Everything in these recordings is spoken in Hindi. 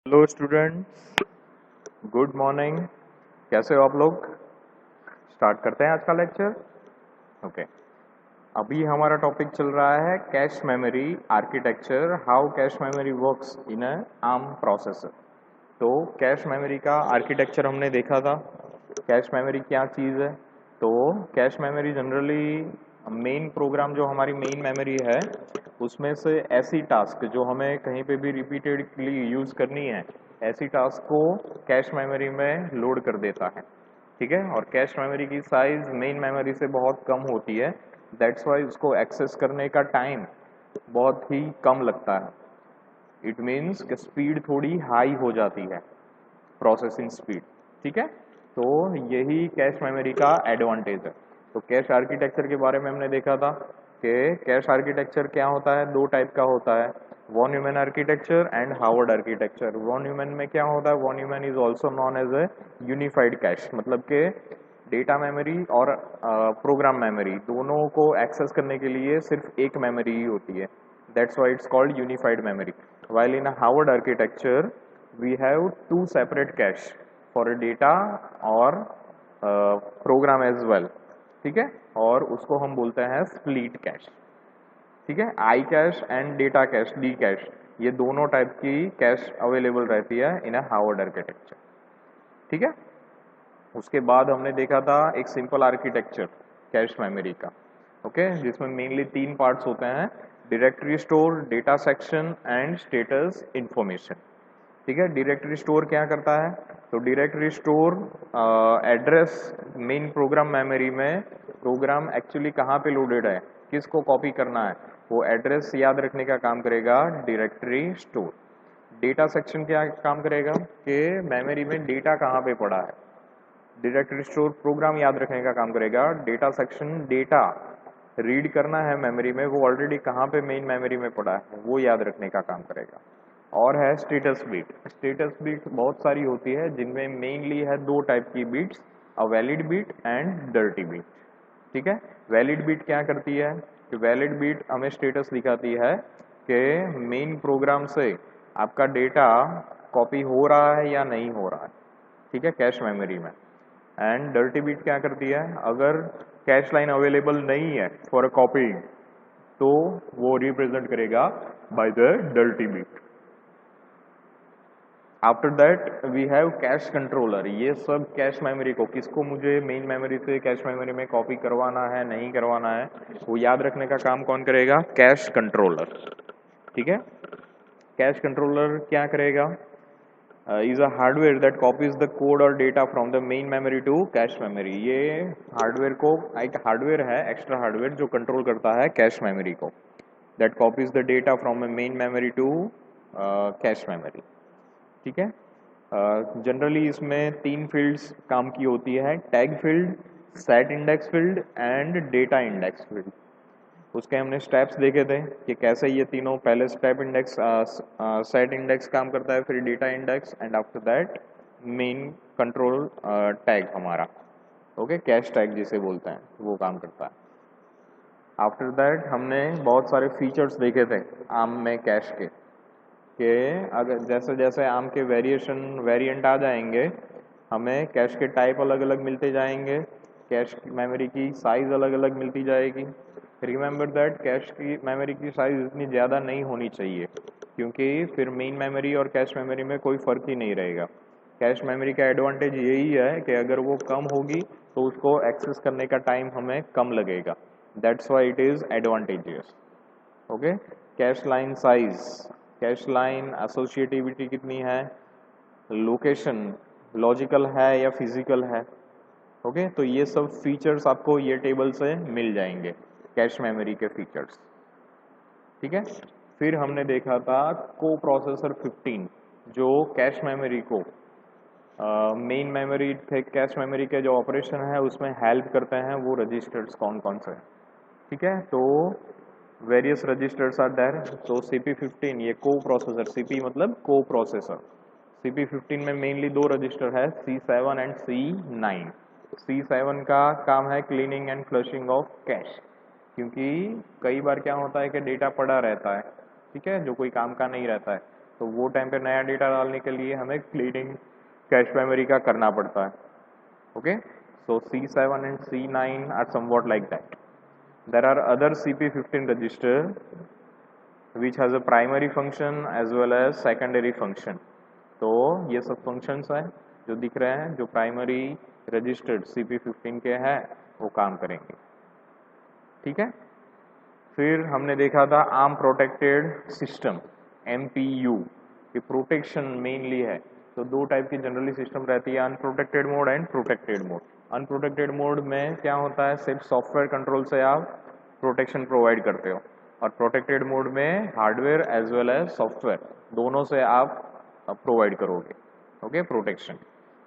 Hello students, good morning. कैसे हो आप लोग? स्टार्ट करते हैं आज का लेक्चर। ओके, अभी हमारा टॉपिक चल रहा है cache memory architecture, how cache memory works in a ARM processor. तो कैश मेमोरी का आर्किटेक्चर हमने देखा था। कैश मेमोरी क्या चीज़ है? तो cache memory generally main program, जो हमारी मेन मेमोरी है, उसमें से ऐसी टास्क जो हमें कहीं पे भी रिपीटेडली यूज़ करनी है, ऐसी टास्क को कैश मेमोरी में लोड कर देता है। ठीक है, और कैश मेमोरी की साइज मेन मेमोरी से बहुत कम होती है। दैट्स वाई उसको एक्सेस करने का टाइम बहुत ही कम लगता है। इट मीन्स कि स्पीड थोड़ी हाई हो जाती है, प्रोसेसिंग स्पीड। ठीक है, तो यही कैश मेमोरी का एडवांटेज है। तो कैश आर्किटेक्चर के बारे में हमने देखा था कि कैश आर्किटेक्चर क्या होता है, दो टाइप का होता है, von Neumann architecture and Harvard architecture. Von Neumann में क्या होता है? Von Neumann is also known as a unified cache, मतलब कि डेटा मेमोरी और प्रोग्राम मेमोरी दोनों को एक्सेस करने के लिए सिर्फ एक मेमोरी ही होती है। That's why it's called unified memory. while in a Harvard architecture we have two separate cache for a data और program as well। ठीक है, और उसको हम बोलते हैं स्प्लिट कैश। ठीक है, I cache and data cache, D cache, ये दोनों टाइप की कैश अवेलेबल रहती है इन अ हार्वर्ड आर्किटेक्चर। ठीक है, उसके बाद हमने देखा था एक सिंपल आर्किटेक्चर कैश मेमोरी का। ओके, जिसमें मेनली तीन पार्ट्स होते हैं, directory store, data section and status information. ठीक है, डायरेक्टरी स्टोर क्या करता है? तो directory store address main program memory में, प्रोग्राम एक्चुअली कहाँ पे लोडेड है, किसको कॉपी करना है, वो एड्रेस याद रखने का काम करेगा डायरेक्टरी स्टोर। डेटा सेक्शन क्या काम करेगा कि मेमोरी में डेटा कहाँ पे पड़ा है। डायरेक्टरी स्टोर प्रोग्राम याद रखने का काम करेगा। डेटा सेक्शन डेटा रीड करना है मेमोरी में, वो ऑलरेडी कहाँ पे मेन मेमोरी में पड़ा है वो याद रखने का काम करेगा। और है स्टेटस बीट। स्टेटस बीट बहुत सारी होती है, जिनमें मेनली है दो टाइप की bits, a valid bit and dirty bit. ठीक है, वैलिड बीट क्या करती है कि वैलिड बीट हमें स्टेटस दिखाती है कि मेन प्रोग्राम से आपका डेटा कॉपी हो रहा है या नहीं हो रहा है। ठीक है, कैश मेमोरी में। एंड डर्टी बीट क्या करती है, अगर कैश लाइन अवेलेबल नहीं है फॉर अ कॉपी, तो वो रिप्रेजेंट करेगा by the dirty bit. After that we have cache controller. ये सब कैश मेमोरी को, किसको मुझे मेन मेमोरी से कैश मेमोरी में कॉपी करवाना है नहीं करवाना है, वो याद रखने का काम कौन करेगा? Cache controller. ठीक है, कैश कंट्रोलर क्या करेगा? Is a hardware that copies the code और data from the main memory to cache memory. ये हार्डवेयर को, एक हार्डवेयर है, एक्स्ट्रा हार्डवेयर, जो कंट्रोल करता है कैश मेमोरी को, that copies the data from a main memory to cache memory. ठीक है, जनरली इसमें तीन फील्ड्स काम की होती है, tag field, set index field and data index field. उसके हमने स्टेप्स देखे थे कि कैसे ये तीनों, पहले स्टेप इंडेक्स, सेट इंडेक्स काम करता है, फिर data index and after that main control tag हमारा। ओके, कैश टैग जिसे बोलते हैं वो काम करता है। आफ्टर दैट हमने बहुत सारे फीचर्स देखे थे आर्म में कैश के, कि अगर जैसे जैसे आर्म के वेरिएंट आ जाएंगे, हमें कैश के टाइप अलग अलग मिलते जाएंगे, कैश मेमोरी की साइज अलग अलग मिलती जाएगी। रिमेंबर दैट कैश की मेमोरी की साइज इतनी ज़्यादा नहीं होनी चाहिए, क्योंकि फिर मेन मेमोरी और कैश मेमोरी में कोई फ़र्क ही नहीं रहेगा। कैश मेमोरी का एडवांटेज यही है कि अगर वो कम होगी तो उसको एक्सेस करने का टाइम हमें कम लगेगा। That's why it is advantageous. Okay, cache line size, cache line associativity कितनी है, लोकेशन लॉजिकल है या फिजिकल है। ओके, तो ये सब फीचर्स आपको ये टेबल से मिल जाएंगे, कैश मेमोरी के फीचर्स। ठीक है, फिर हमने देखा था को प्रोसेसर 15, जो कैश मेमोरी को, मेन मेमोरी थे कैश मेमोरी के जो ऑपरेशन है उसमें हेल्प करते हैं, वो रजिस्टर्स कौन कौन से हैं। ठीक है, तो वेरियस रजिस्टर्स आर देयर। तो CP15 ये को प्रोसेसर, CP मतलब को प्रोसेसर, CP15 में मेनली दो रजिस्टर है, C7 एंड C9। C7 का काम है cleaning and flushing of cash, क्योंकि कई बार क्या होता है कि डेटा पड़ा रहता है, ठीक है, जो कोई काम का नहीं रहता है, तो वो टाइम पे नया डेटा डालने के लिए हमें क्लीनिंग कैश मेमोरी का करना पड़ता है. Okay, so C7 and C9 are somewhat like that. There are other CP15 register which has a primary function as well as secondary function. तो ये सब functions हैं जो दिख रहे हैं, जो primary registered CP15 के हैं वो काम करेंगे. ठीक है. फिर हमने देखा था आर्म प्रोटेक्टेड सिस्टम MPU की प्रोटेक्शन मेनली है. तो दो टाइप की जनरली सिस्टम रहती है, unprotected mode and protected mode. Unprotected mode में क्या होता है, सिर्फ सॉफ्टवेयर कंट्रोल से आप प्रोटेक्शन प्रोवाइड करते हो, और प्रोटेक्टेड मोड में hardware as well as software दोनों से आप प्रोवाइड करोगे. Okay, protection.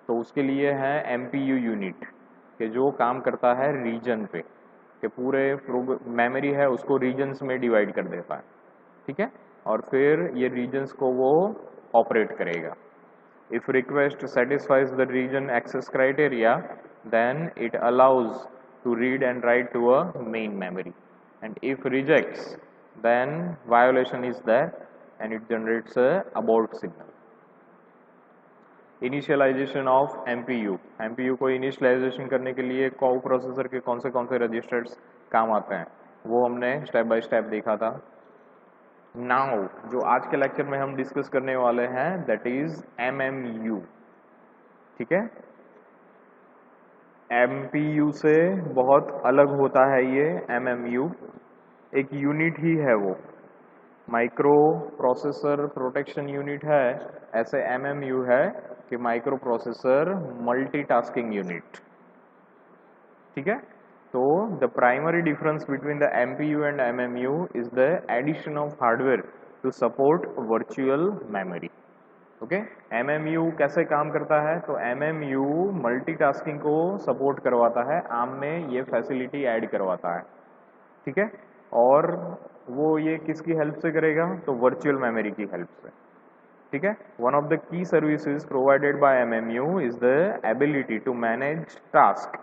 तो उसके लिए है MPU यूनिट के जो काम करता है रीजन पे, कि पूरे मेमोरी है उसको रीजन्स में डिवाइड कर देता है. ठीक है, और फिर ये रीजन्स को वो ऑपरेट करेगा. If request satisfies the region access criteria, then it allows to read and write to a main memory. And if rejects, then violation is there and it generates a abort signal. Initialization of MPU. MPU को इनिशियलाइजेशन करने के लिए को प्रोसेसर के कौन से रजिस्टर्स काम आते हैं वो हमने स्टेप बाय स्टेप देखा था. नाउ जो आज के लेक्चर में हम डिस्कस करने वाले हैं दैट इज MMU. ठीक है, MPU से बहुत अलग होता है ये MMU. एक यूनिट ही है वो, माइक्रो प्रोसेसर प्रोटेक्शन यूनिट है. ऐसे MMU है कि माइक्रो प्रोसेसर मल्टीटास्किंग यूनिट. ठीक है, तो the primary difference between the MPU and MMU is the addition of hardware to support virtual memory. Okay, MMU कैसे काम करता है, तो MMU मल्टीटास्किंग को सपोर्ट करवाता है, ARM में ये फैसिलिटी ऐड करवाता है. ठीक है, और वो ये किसकी हेल्प से करेगा, तो वर्चुअल मेमोरी की हेल्प से. ठीक है, one of the key services provided by MMU is the ability to manage task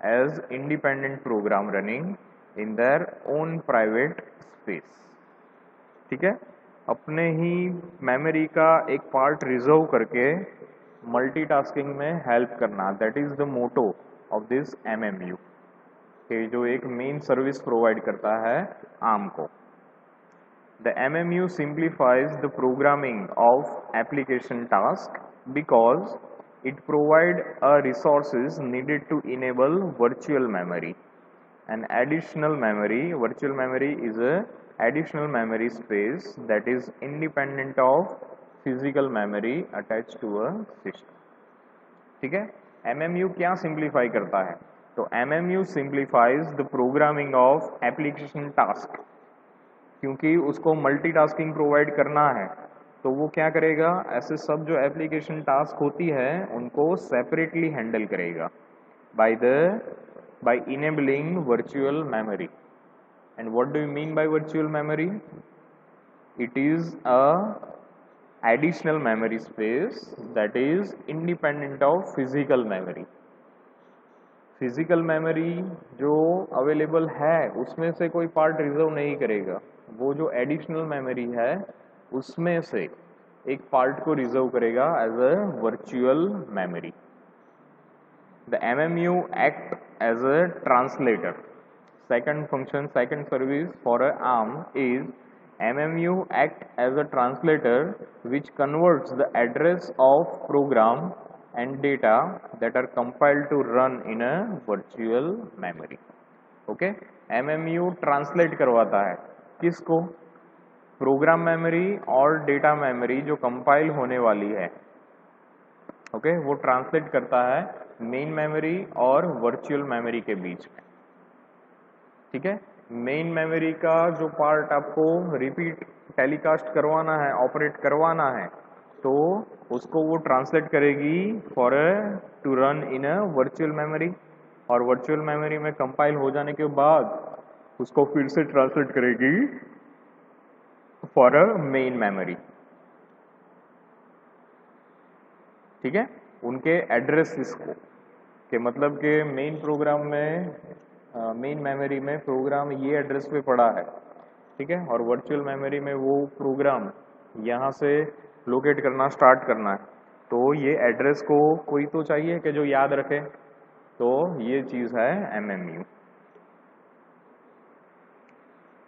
as independent program running in their own private space. ठीक है, अपने ही मेमोरी का एक पार्ट रिजर्व करके मल्टीटास्किंग में हेल्प करना, that is the motto of this MMU, कि जो एक मेन सर्विस प्रोवाइड करता है ARM को. The MMU simplifies the programming of application task because it provides resources needed to enable virtual memory. An additional memory, virtual memory is a additional memory space that is independent of physical memory attached to a system. ठीक है, MMU क्या सिंप्लीफाई करता है, तो MMU simplifies the programming of application task. क्योंकि उसको मल्टीटास्किंग प्रोवाइड करना है तो वो क्या करेगा, ऐसे सब जो एप्लीकेशन टास्क होती है उनको सेपरेटली हैंडल करेगा by enabling virtual memory. And what do you mean by virtual memory, it is a additional memory space that is independent of physical memory. Physical memory जो अवेलेबल है उसमें से कोई पार्ट रिजर्व नहीं करेगा, वो जो एडिशनल मेमोरी है उसमें से एक पार्ट को रिजर्व करेगा as a virtual memory. The MMU act as a translator. Second function, second service for a ARM is MMU act as a translator which converts the address of program and data that are compiled to run in a virtual memory. Okay, MMU translate करवाता है किसको, प्रोग्राम मेमोरी और डेटा मेमोरी जो कंपाइल होने वाली है. ओके, वो ट्रांसलेट करता है मेन मेमोरी और वर्चुअल मेमोरी के बीच में. ठीक है, मेन मेमोरी का जो पार्ट आपको रिपीट टेलीकास्ट करवाना है, ऑपरेट करवाना है, तो उसको वो ट्रांसलेट करेगी for to run in a virtual memory, और वर्चुअल मेमोरी में कंपाइल हो जाने के बाद उसको फिर से ट्रांसलेट करेगी फॉर अ मेन मेमोरी. ठीक है, उनके एड्रेसेस को, कि मतलब के मेन प्रोग्राम में मेन मेमोरी में प्रोग्राम ये एड्रेस पे पड़ा है. ठीक है, और वर्चुअल मेमोरी में वो प्रोग्राम यहाँ से लोकेट करना स्टार्ट करना है, तो ये एड्रेस को कोई तो चाहिए कि जो याद रखे, तो ये चीज़ है MMU।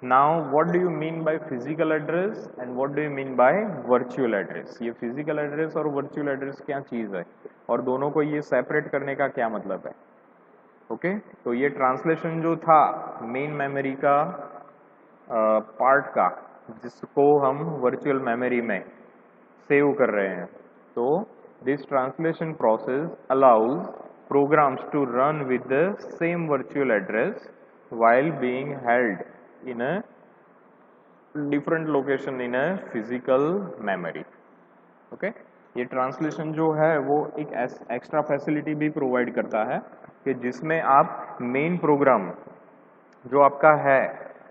Now what do you mean by physical address and what do you mean by virtual address? ये फिजिकल एड्रेस और वर्चुअल एड्रेस क्या चीज़ है और दोनों को ये सेपरेट करने का क्या मतलब है? ओके तो ये ट्रांसलेशन जो था मेन मेमोरी का पार्ट का, जिसको हम वर्चुअल मेमोरी में सेव कर रहे हैं, तो this translation process allows programs to run with the same virtual address while being held in a different location in a physical memory। Okay ये ट्रांसलेशन जो है वो एक एक्स्ट्रा फैसिलिटी भी प्रोवाइड करता है कि जिसमें आप मेन प्रोग्राम जो आपका है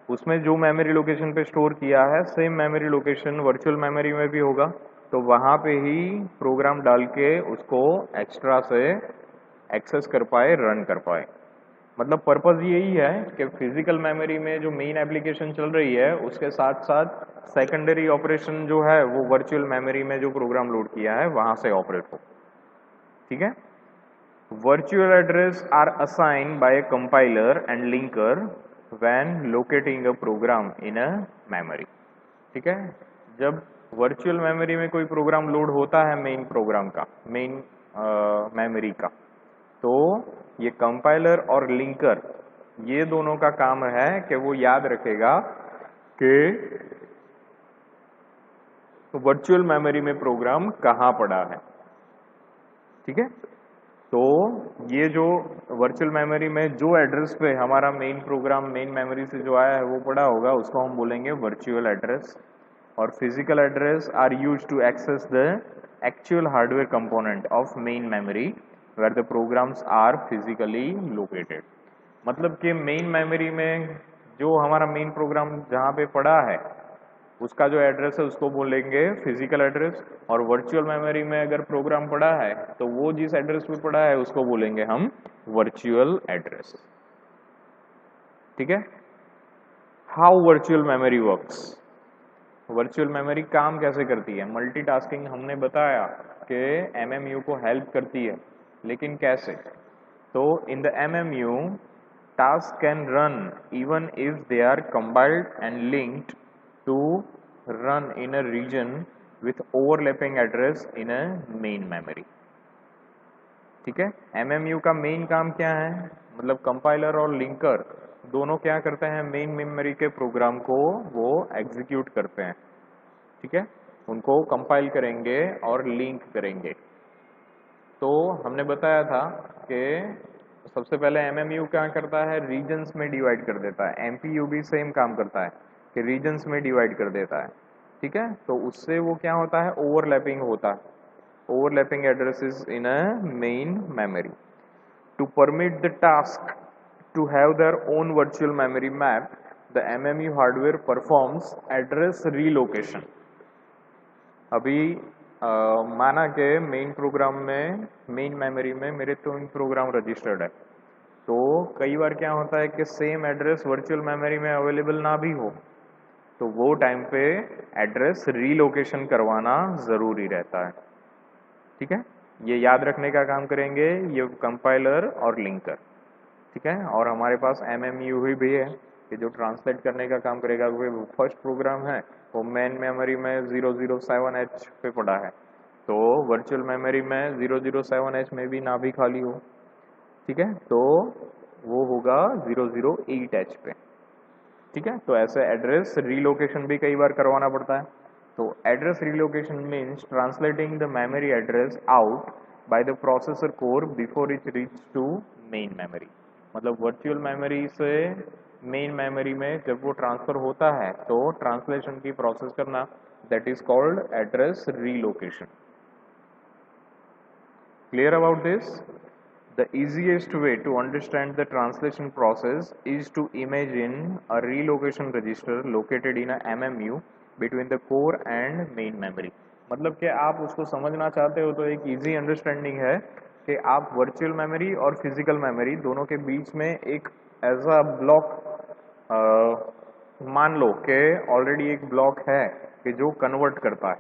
उसमें जो मेमोरी लोकेशन पे स्टोर किया है same memory location virtual memory में भी होगा, तो वहाँ पे ही प्रोग्राम डाल के उसको एक्स्ट्रा से एक्सेस कर पाए, रन कर पाए। मतलब पर्पज़ यही है कि फिजिकल मेमोरी में जो मेन एप्लीकेशन चल रही है उसके साथ साथ सेकेंडरी ऑपरेशन जो है वो वर्चुअल मेमोरी में जो प्रोग्राम लोड किया है वहाँ से ऑपरेट हो। ठीक है, virtual address are assigned by a compiler and linker when locating a program in a memory. ठीक है, जब वर्चुअल मेमोरी में कोई प्रोग्राम लोड होता है मेन प्रोग्राम का, मेन मेमोरी का, तो ये कंपाइलर और लिंकर ये दोनों का काम है कि वो याद रखेगा कि वर्चुअल मेमोरी में प्रोग्राम कहाँ पड़ा है। ठीक है, तो ये जो वर्चुअल मेमोरी में जो एड्रेस पे हमारा मेन प्रोग्राम मेन मेमोरी से जो आया है वो पड़ा होगा उसको हम बोलेंगे वर्चुअल एड्रेस। और physical address are used to access the actual hardware component of main memory where the programs are physically located। मतलब कि मेन मेमोरी में जो हमारा मेन प्रोग्राम जहाँ पे पड़ा है उसका जो एड्रेस है उसको बोलेंगे फिजिकल एड्रेस, और वर्चुअल मेमोरी में अगर प्रोग्राम पड़ा है तो वो जिस एड्रेस पे पड़ा है उसको बोलेंगे हम वर्चुअल एड्रेस। ठीक है, how virtual memory works? Virtual memory काम कैसे करती है? मल्टीटास्किंग हमने बताया कि MMU को हेल्प करती है, लेकिन कैसे? तो in the MMU task can run even if they are compiled and linked to run in a region with overlapping address in a main memory. ठीक है, MMU का मेन काम क्या है? मतलब कंपाइलर और लिंकर दोनों क्या करते हैं? मेन मेमोरी के प्रोग्राम को वो एग्जीक्यूट करते हैं। ठीक है, उनको कंपाइल करेंगे और लिंक करेंगे। तो हमने बताया था कि सबसे पहले MMU क्या करता है? रीजन्स में डिवाइड कर देता है। MPU भी सेम काम करता है कि रीजन्स में डिवाइड कर देता है। ठीक है, तो उससे वो क्या होता है? ओवरलैपिंग होता है, overlapping addresses in a main memory. To permit the task to have their own virtual memory map, the MMU hardware performs address relocation। अभी माना कि मेन प्रोग्राम में मेन मेमोरी में मेरे 3 प्रोग्राम रजिस्टर्ड है, तो कई बार क्या होता है कि सेम एड्रेस वर्चुअल मेमोरी में अवेलेबल ना भी हो, तो वो टाइम पे एड्रेस रीलोकेशन करवाना ज़रूरी रहता है। ठीक है, ये याद रखने का काम करेंगे ये कंपाइलर और लिंकर। ठीक है, और हमारे पास MMU भी है कि जो ट्रांसलेट करने का काम करेगा। फर्स्ट प्रोग्राम है वो मेन मेमोरी में 007H पे पड़ा है, तो वर्चुअल मेमोरी में 007H में भी ना भी खाली हो। ठीक है, तो वो होगा 008H पे। ठीक है, तो ऐसे एड्रेस रीलोकेशन भी कई बार करवाना पड़ता है। तो address relocation means translating the memory address out by the processor core before it reach to main memory. मतलब वर्चुअल मेमोरी से मेन मेमोरी में जब वो ट्रांसफर होता है तो ट्रांसलेशन की प्रोसेस करना, that is called address relocation. Clear about this? The easiest way to understand the translation process is to imagine a relocation register located in a MMU between the core and main memory। मतलब कि आप उसको समझना चाहते हो तो एक easy understanding है कि आप वर्चुअल मेमोरी और फिजिकल मेमोरी दोनों के बीच में एक ऐसा ब्लॉक मान लो कि ऑलरेडी एक ब्लॉक है कि जो कन्वर्ट करता है।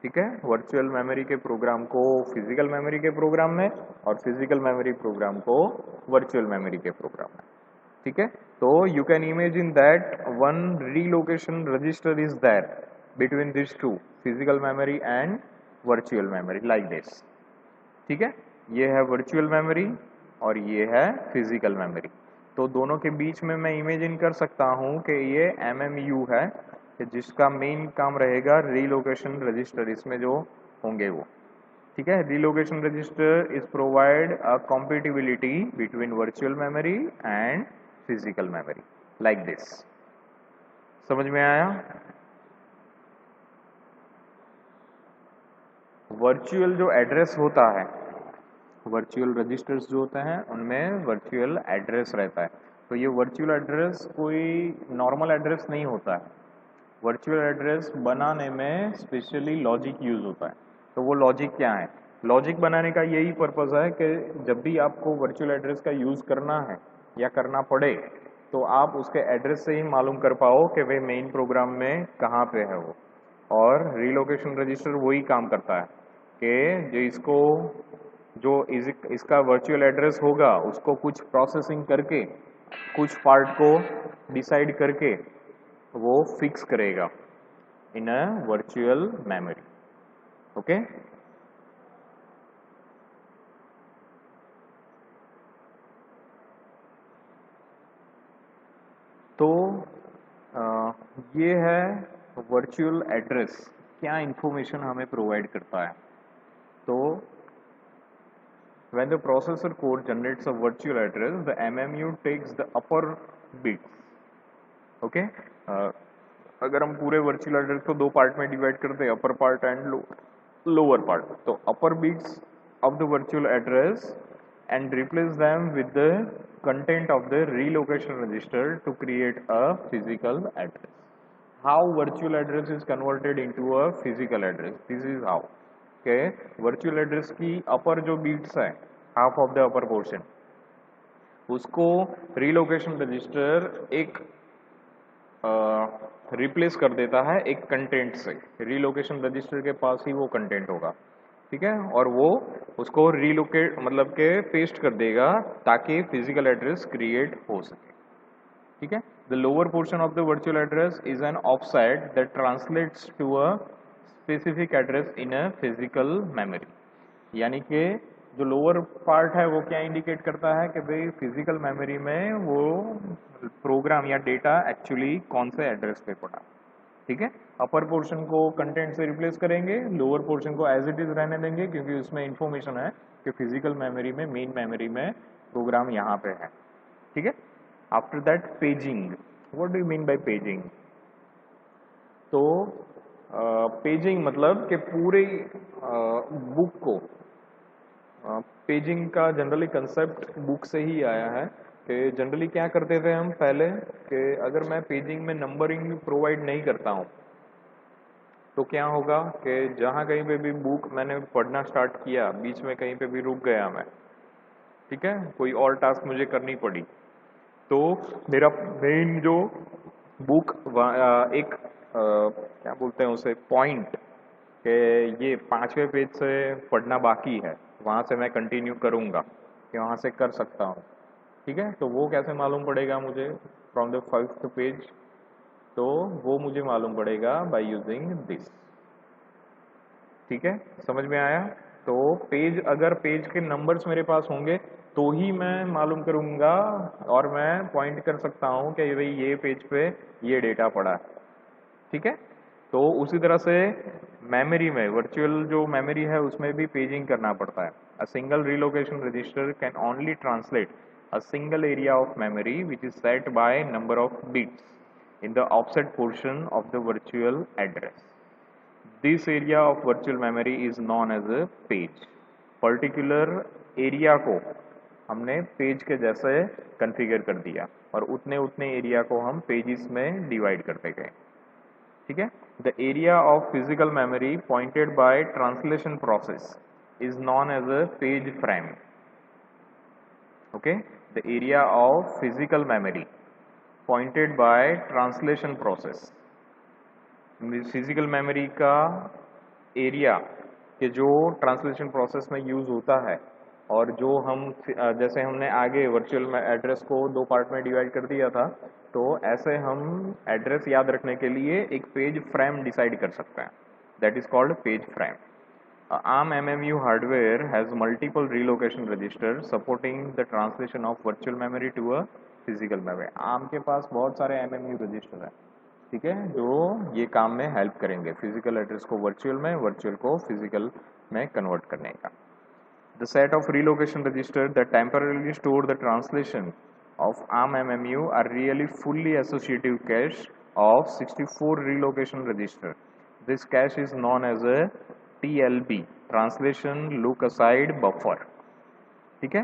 ठीक है, वर्चुअल मेमोरी के प्रोग्राम को फिजिकल मेमोरी के प्रोग्राम में और फिजिकल मेमोरी प्रोग्राम को वर्चुअल मेमोरी के प्रोग्राम में। ठीक है, तो you can imagine that one relocation register is there between this two, physical memory and virtual memory, like this. ठीक है, ये है वर्चुअल मेमोरी और ये है फिजिकल मेमोरी। तो दोनों के बीच में मैं इमेजिन कर सकता हूं कि ये MMU है, कि जिसका मेन काम रहेगा रीलोकेशन रजिस्टर, इसमें जो होंगे वो। ठीक है, relocation register is provide a compatibility between virtual memory and physical memory, like this. समझ में आया? वर्चुअल जो एड्रेस होता है, वर्चुअल रजिस्टर्स जो होते हैं उनमें वर्चुअल एड्रेस रहता है। तो ये वर्चुअल एड्रेस कोई नॉर्मल एड्रेस नहीं होता है। वर्चुअल एड्रेस बनाने में स्पेशली लॉजिक यूज होता है। तो वो लॉजिक क्या है? लॉजिक बनाने का यही पर्पस है कि जब भी आपको वर्चुअल एड्रेस का यूज करना है या करना पड़े, तो आप उसके एड्रेस से ही मालूम कर पाओ कि वे मेन प्रोग्राम में कहाँ पे है वो। और रीलोकेशन रजिस्टर वही काम करता है कि जो इसको इसका वर्चुअल एड्रेस होगा उसको कुछ प्रोसेसिंग करके, कुछ पार्ट को डिसाइड करके वो फिक्स करेगा इन अ वर्चुअल मेमोरी। ओके, तो ये है वर्चुअल एड्रेस, क्या इंफॉर्मेशन हमें प्रोवाइड करता है। तो when the processor code generates a virtual address, the MMU takes the upper bits. Okay, अगर हम पूरे वर्चुअल एड्रेस को दो पार्ट में डिवाइड करते हैं, upper part and lower part, तो upper bits of the virtual address and replace them with the content of the relocation register to create a physical address. How virtual address is converted into a physical address, this is how के वर्चुअल एड्रेस की अपर जो बिट्स है, half of the upper portion, उसको रीलोकेशन रजिस्टर एक रिप्लेस कर देता है एक कंटेंट से। रीलोकेशन रजिस्टर के पास ही वो कंटेंट होगा। ठीक है, और वो उसको रीलोकेट मतलब के पेस्ट कर देगा ताकि फिजिकल एड्रेस क्रिएट हो सके। ठीक है, the lower portion of the virtual address is an offset that translates to a specific address in a physical memory. यानी कि जो लोअर पार्ट है वो क्या इंडिकेट करता है कि भाई फिजिकल मेमोरी में वो प्रोग्राम या डेटा एक्चुअली कौन से एड्रेस पे पड़ा। ठीक है, अपर पोर्शन को कंटेंट से रिप्लेस करेंगे, लोअर पोर्शन को एज इट इज रहने देंगे क्योंकि उसमें इंफॉर्मेशन है कि फिजिकल मेमोरी में, मेन मेमोरी में प्रोग्राम यहाँ पे है। ठीक है, after that paging, what do you mean bye paging? तो पेजिंग मतलब कि पूरे बुक को, पेजिंग का जनरली कंसेप्ट बुक से ही आया है कि जनरली क्या करते थे हम पहले कि अगर मैं पेजिंग में नंबरिंग प्रोवाइड नहीं करता हूँ तो क्या होगा कि जहाँ कहीं पे भी बुक मैंने पढ़ना स्टार्ट किया, बीच में कहीं पे भी रुक गया मैं, ठीक है, कोई और टास्क मुझे करनी पड़ी, तो मेरा मेन जो बुक एक क्या बोलते हैं उसे, पॉइंट, कि ये 5वें पेज से पढ़ना बाकी है, वहाँ से मैं कंटिन्यू करूँगा कि वहाँ से कर सकता हूँ। ठीक है, तो वो कैसे मालूम पड़ेगा मुझे फ्रॉम द 5th पेज? तो वो मुझे मालूम पड़ेगा बाय यूजिंग दिस। ठीक है, समझ में आया? तो पेज, अगर पेज के नंबर्स मेरे पास होंगे तो ही मैं मालूम करूंगा और मैं पॉइंट कर सकता हूं कि भाई ये पेज पे ये डेटा पड़ा है। ठीक है, तो उसी तरह से मेमोरी में, वर्चुअल जो मेमोरी है उसमें भी पेजिंग करना पड़ता है। A single relocation register can only translate a single area of memory which is set by number of bits in the offset portion of the virtual address. This area of virtual memory is known as a page. Particular area को हमने पेज के जैसे कॉन्फ़िगर कर दिया और उतने उतने एरिया को हम पेजेस में डिवाइड करते गए। ठीक है, the area of physical memory pointed by translation process is known as a page frame. okay, the area of physical memory pointed by translation process, physical memory का एरिया के जो ट्रांसलेशन प्रोसेस में यूज़ होता है और जो हम जैसे हमने आगे वर्चुअल एड्रेस को दो पार्ट में डिवाइड कर दिया था, तो ऐसे हम एड्रेस याद रखने के लिए एक पेज फ्रेम डिसाइड कर सकते हैं, that is called page frame. ARM MMU hardware has multiple relocation registers supporting the translation of virtual memory to a physical memory. ARM के पास बहुत सारे MMU रजिस्टर हैं, ठीक है, जो ये काम में हेल्प करेंगे फिजिकल एड्रेस को वर्चुअल में, वर्चुअल को फिजिकल में कन्वर्ट करने का. The set of relocation registers that temporarily store the translation of ARM MMU are really fully associative cache of 64 relocation register. This cache is known as a TLB, Translation Look Aside Buffer. ठीक है,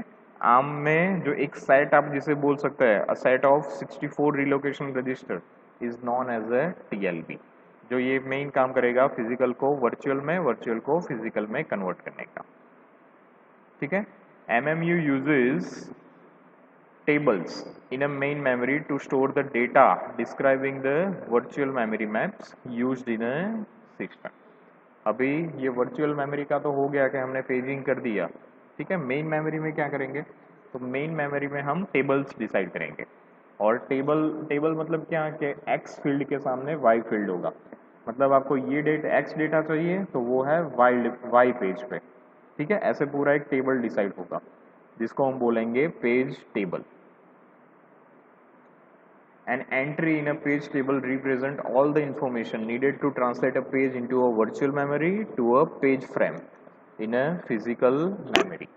ARM में जो एक सेट आप जिसे बोल सकते हैं, a set of 64 relocation register is known as a TLB, जो ये मेन काम करेगा फिजिकल को वर्चुअल में, वर्चुअल को फिजिकल में कन्वर्ट करने का. ठीक है, MMU uses tables in a main memory to store the data describing the virtual memory maps used in a system. अभी ये वर्चुअल मेमोरी का तो हो गया कि हमने पेजिंग कर दिया, ठीक है. मेन मेमोरी में क्या करेंगे, तो मेन मेमोरी में हम टेबल्स डिसाइड करेंगे. और टेबल मतलब क्या कि एक्स फील्ड के सामने वाई फील्ड होगा. मतलब आपको ये एक्स डेटा चाहिए तो वो है वाई पेज पे, ठीक है. ऐसे पूरा एक टेबल डिसाइड होगा जिसको हम बोलेंगे page table. An entry in a page table represent all the information needed to translate a page into a virtual memory to a page frame in a physical memory.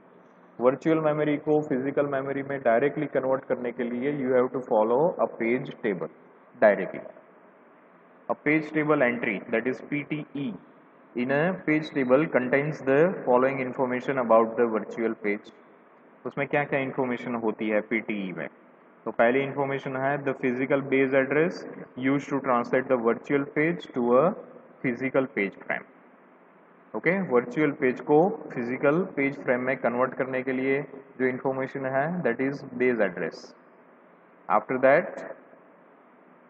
Virtual memory को फिजिकल मेमोरी में डायरेक्टली कन्वर्ट करने के लिए you have to follow a page table directly. A page table entry, that is PTE, in a page table contains the following information about the virtual page. उसमें क्या क्या इंफॉर्मेशन होती है PTE में. तो पहली इंफॉर्मेशन है the physical base address use to translate the virtual page to a physical page frame. Okay, virtual page को फिजिकल पेज फ्रेम में कन्वर्ट करने के लिए जो इंफॉर्मेशन है that is base address. After that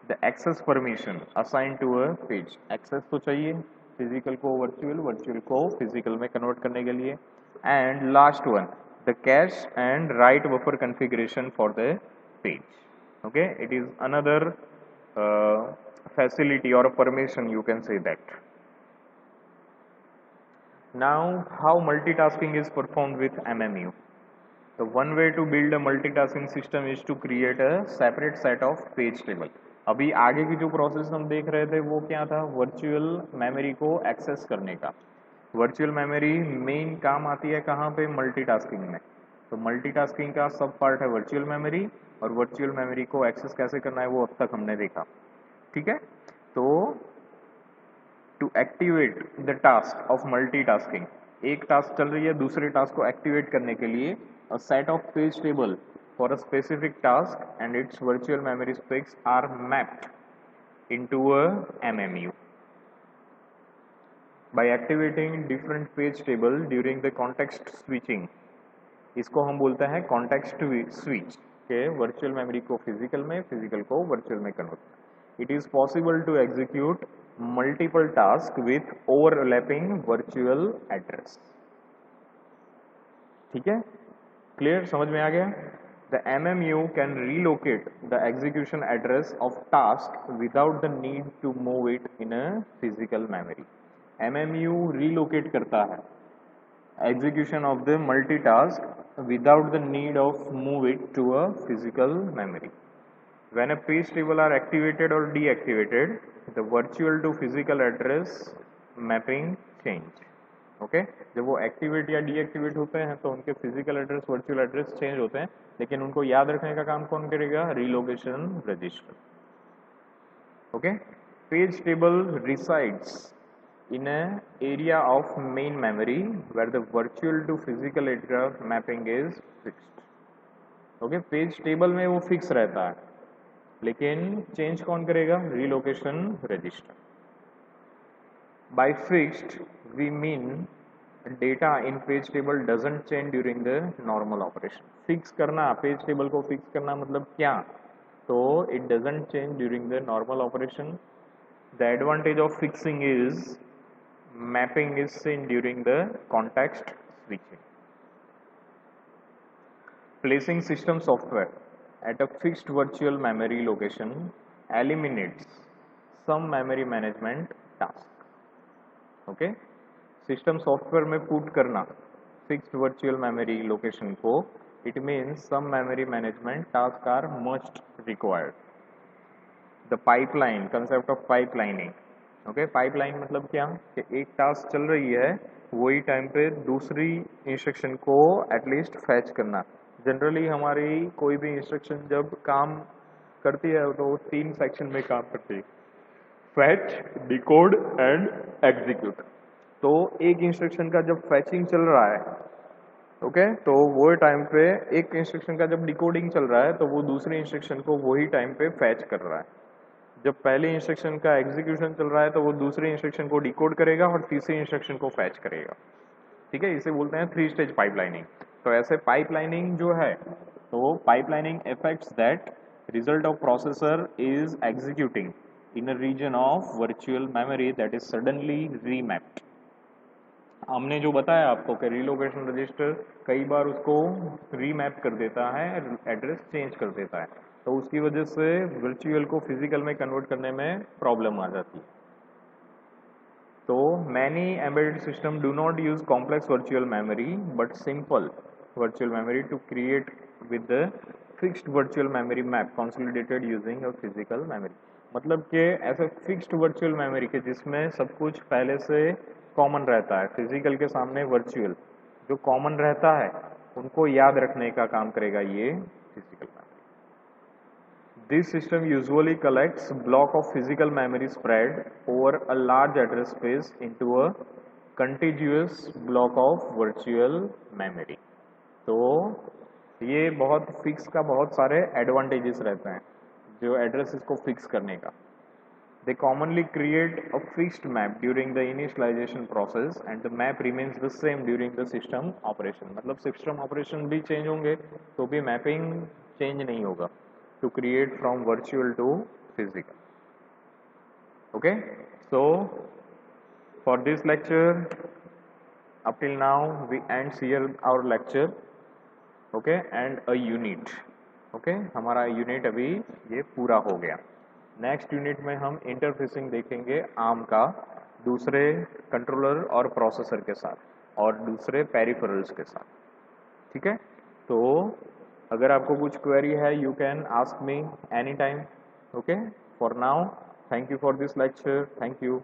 the access permission assign to a page. Access तो चाहिए फिजिकल को वर्चुअल, वर्चुअल को फिजिकल में कन्वर्ट करने के लिए. And last one the cache and write buffer configuration for the page. Okay, it is another facility or a permission, you can say that. Now, how multitasking is performed with MMU? The one way to build a multitasking system is to create a separate set of page table. अभी आगे की जो प्रोसेस हम देख रहे थे वो क्या था, वर्चुअल मेमोरी को एक्सेस करने का. वर्चुअल मेमोरी मेन काम आती है कहाँ पे, मल्टीटास्किंग में. तो मल्टीटास्किंग का सब पार्ट है वर्चुअल मेमोरी, और वर्चुअल मेमोरी को एक्सेस कैसे करना है वो अब तक हमने देखा, ठीक है. तो to activate the task of multitasking, एक टास्क चल रही है, दूसरे टास्क को एक्टिवेट करने के लिए a set of page table for a specific task and its virtual memory specs are mapped into a MMU. By activating different page table during the context switching, इसको हम बोलते हैं कॉन्टेक्स्ट स्विच के वर्चुअल मेमोरी को फिजिकल में, फिजिकल को वर्चुअल में convert. It is possible to execute multiple task with overlapping virtual address. ठीक है, क्लियर, समझ में आ गया. The MMU can relocate the execution address of task without the need to move it in a physical memory. MMU relocate करता है execution of the multitask without the need of move it to a physical memory. When a page table are activated or deactivated, the virtual to physical address mapping change. Okay? जब वो एक्टिवेट या डीएक्टिवेट होते हैं तो उनके physical address, virtual address change होते हैं, लेकिन उनको याद रखने का काम कौन करेगा, relocation register. Okay, page table resides in a area of main memory where the virtual to physical address mapping is fixed. Okay, page table में वो फिक्स रहता है, लेकिन चेंज कौन करेगा, relocation register. By fixed we mean data in page table doesn't change during the normal operation. Fix करना, पेज टेबल को फिक्स करना मतलब क्या, तो it doesn't change during the normal operation. The advantage of fixing is mapping is seen during the context switching. Placing system software at a fixed virtual memory location eliminates some memory management task. Okay? System software में put करना fixed virtual memory location को, it means some memory management tasks are must required. The pipeline, concept of pipelining. Okay pipeline मतलब क्या कि एक टास्क चल रही है वही टाइम पे दूसरी इंस्ट्रक्शन को एटलीस्ट फैच करना. जनरली हमारी कोई भी इंस्ट्रक्शन जब काम करती है तो 3 सेक्शन में काम करती है, फैच, डिकोड एंड एग्जीक्यूट. तो एक इंस्ट्रक्शन का जब फैचिंग चल रहा है ओके तो वो टाइम पे एक इंस्ट्रक्शन का जब डिकोडिंग चल रहा है तो वो दूसरी इंस्ट्रक्शन को वही टाइम पे फैच कर रहा है. जब पहले इंस्ट्रक्शन का एग्जीक्यूशन चल रहा है तो वो दूसरी इंस्ट्रक्शन को डिकोड करेगा और तीसरी इंस्ट्रक्शन को फैच करेगा. ठीक है, इसे बोलते हैं 3 स्टेज पाइपलाइनिंग. तो ऐसे पाइपलाइनिंग जो है तो pipelining effects that result of processor is executing in a region of virtual memory that is suddenly remapped. हमने जो बताया आपको कि रीलोकेशन रजिस्टर कई बार उसको रीमैप कर देता है, एड्रेस चेंज कर देता है, तो उसकी वजह से वर्चुअल को फिजिकल में कन्वर्ट करने में प्रॉब्लम आ जाती है. तो many embedded system do not use complex virtual memory but simple virtual memory to create with the fixed virtual memory map consolidated using a physical memory. मतलब कि ऐसे फिक्स्ड वर्चुअल मेमोरी के जिसमें सब कुछ पहले से कॉमन रहता है, फिजिकल के सामने वर्चुअल जो कॉमन रहता है उनको याद रखने का काम करेगा ये physical memory. This system usually collects block of physical memory spread over a large address space into a contiguous block of virtual memory. तो ये बहुत फिक्स का बहुत सारे एडवांटेजेस रहते हैं जो एड्रेसेस को फिक्स करने का. They commonly create a fixed map during the initialization process and the map remains the same during the system operation. मतलब सिस्टम ऑपरेशन भी चेंज होंगे तो भी मैपिंग चेंज नहीं होगा to create from virtual to physical. Okay, so for this lecture up till now we ends here our lecture. Okay, and a unit. Okay, हमारा यूनिट अभी ये पूरा हो गया. नेक्स्ट यूनिट में हम इंटरफेसिंग देखेंगे आर्म का दूसरे कंट्रोलर और प्रोसेसर के साथ और दूसरे पेरिफेरल्स के साथ. ठीक है, तो अगर आपको कुछ क्वेरी है you can ask me any time. Okay, for now thank you for this lecture. Thank you.